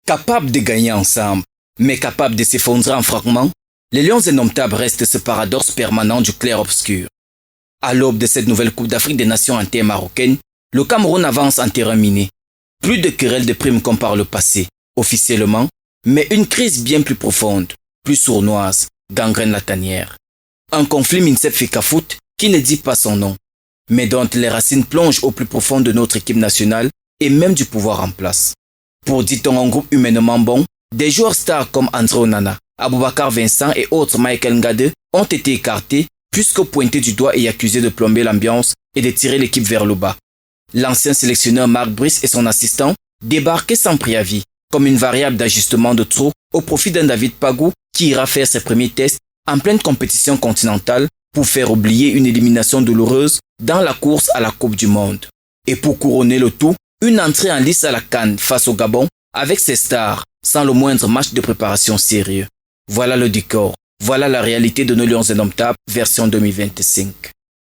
Capables de gagner ensemble, mais capables de s'effondrer en fragments, les Lions indomptables restent ce paradoxe permanent du clair-obscur. À l'aube de cette nouvelle Coupe d'Afrique des Nations en terre marocaine, le Cameroun avance en terrain miné. Plus de querelles de primes comme par le passé, officiellement, mais une crise bien plus profonde, plus sournoise, gangrène la tanière. Un conflit Minsep-Fecafoot qui ne dit pas son nom, mais dont les racines plongent au plus profond de notre équipe nationale et même du pouvoir en place. Pour, dit-on, un groupe humainement bon, des joueurs stars comme André Onana, Aboubakar Vincent et autres Michael Ngade ont été écartés puisque pointés du doigt et accusés de plomber l'ambiance et de tirer l'équipe vers le bas. L'ancien sélectionneur Marc Brice et son assistant débarquaient sans préavis, comme une variable d'ajustement de trop au profit d'un David Pagou qui ira faire ses premiers tests en pleine compétition continentale pour faire oublier une élimination douloureuse dans la course à la Coupe du Monde. Et pour couronner le tout, une entrée en lice à la CAN face au Gabon avec ses stars sans le moindre match de préparation sérieux. Voilà le décor, voilà la réalité de nos Lions indomptables version 2025.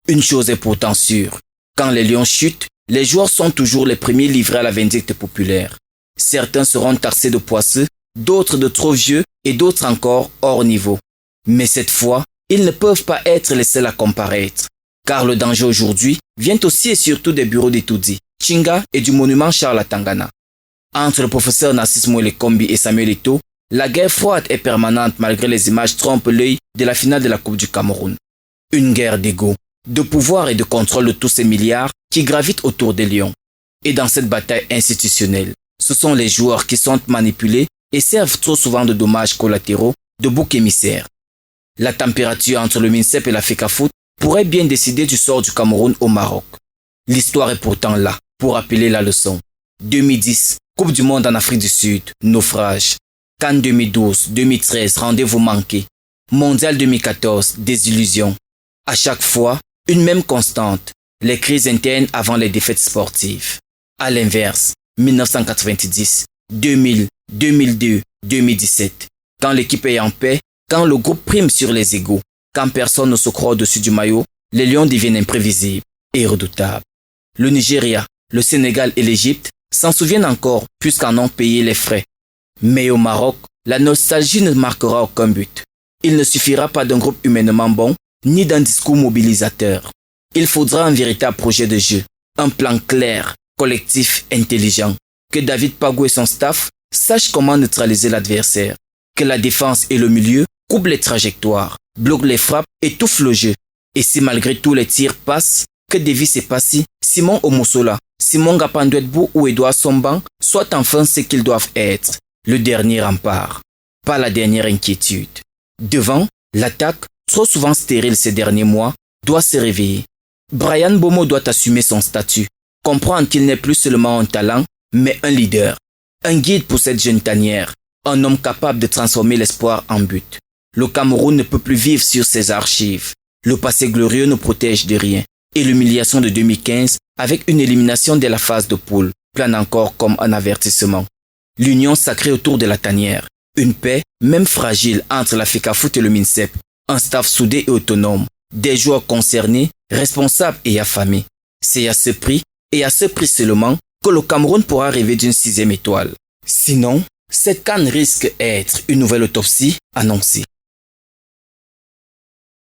Une chose est pourtant sûre, quand les Lions chutent, les joueurs sont toujours les premiers livrés à la vindicte populaire. Certains seront taxés de poisseux, d'autres de trop vieux et d'autres encore hors niveau. Mais cette fois, ils ne peuvent pas être les seuls à comparaître, car le danger aujourd'hui vient aussi et surtout des bureaux d'Etoudi, Chinga et du monument Charles Tangana. Entre le professeur Narcisse Mouele-Kombi et Samuel Eto'o, la guerre froide est permanente malgré les images trompent l'œil de la finale de la Coupe du Cameroun. Une guerre d'ego, de pouvoir et de contrôle de tous ces milliards qui gravitent autour des Lions. Et dans cette bataille institutionnelle, ce sont les joueurs qui sont manipulés et servent trop souvent de dommages collatéraux, de boucs émissaires. La température entre le Minsep et la Fecafoot pourrait bien décider du sort du Cameroun au Maroc. L'histoire est pourtant là pour rappeler la leçon. 2010, Coupe du Monde en Afrique du Sud, naufrage. CAN 2012, 2013, rendez-vous manqué. Mondial 2014, désillusion. À chaque fois, une même constante, les crises internes avant les défaites sportives. À l'inverse, 1990, 2000, 2002, 2017. Quand l'équipe est en paix, quand le groupe prime sur les égaux, quand personne ne se croit au-dessus du maillot, les Lions deviennent imprévisibles et redoutables. Le Nigeria, le Sénégal et l'Égypte s'en souviennent encore puisqu'en ont payé les frais. Mais au Maroc, la nostalgie ne marquera aucun but. Il ne suffira pas d'un groupe humainement bon, ni d'un discours mobilisateur. Il faudra un véritable projet de jeu, un plan clair, collectif, intelligent. Que David Pagou et son staff sachent comment neutraliser l'adversaire. Que la défense et le milieu coupent les trajectoires, bloquent les frappes, étouffent le jeu. Et si malgré tout les tirs passent, que Davis et Passy, Simon Omosola, Simon Gapandouetbou ou Edouard Somban soient enfin ce qu'ils doivent être. Le dernier rempart, pas la dernière inquiétude. Devant, l'attaque, trop souvent stérile ces derniers mois, doit se réveiller. Brian Bomo doit assumer son statut, comprendre qu'il n'est plus seulement un talent, mais un leader, un guide pour cette jeune tanière, un homme capable de transformer l'espoir en but. Le Cameroun ne peut plus vivre sur ses archives. Le passé glorieux ne protège de rien. Et l'humiliation de 2015, avec une élimination dès la phase de poule, plane encore comme un avertissement. L'union sacrée autour de la tanière, une paix, même fragile, entre la Fecafoot et le Minsep, un staff soudé et autonome, des joueurs concernés, responsables et affamés. C'est à ce prix, et à ce prix seulement, que le Cameroun pourra rêver d'une 6e étoile. Sinon, cette CAN risque d'être une nouvelle autopsie annoncée.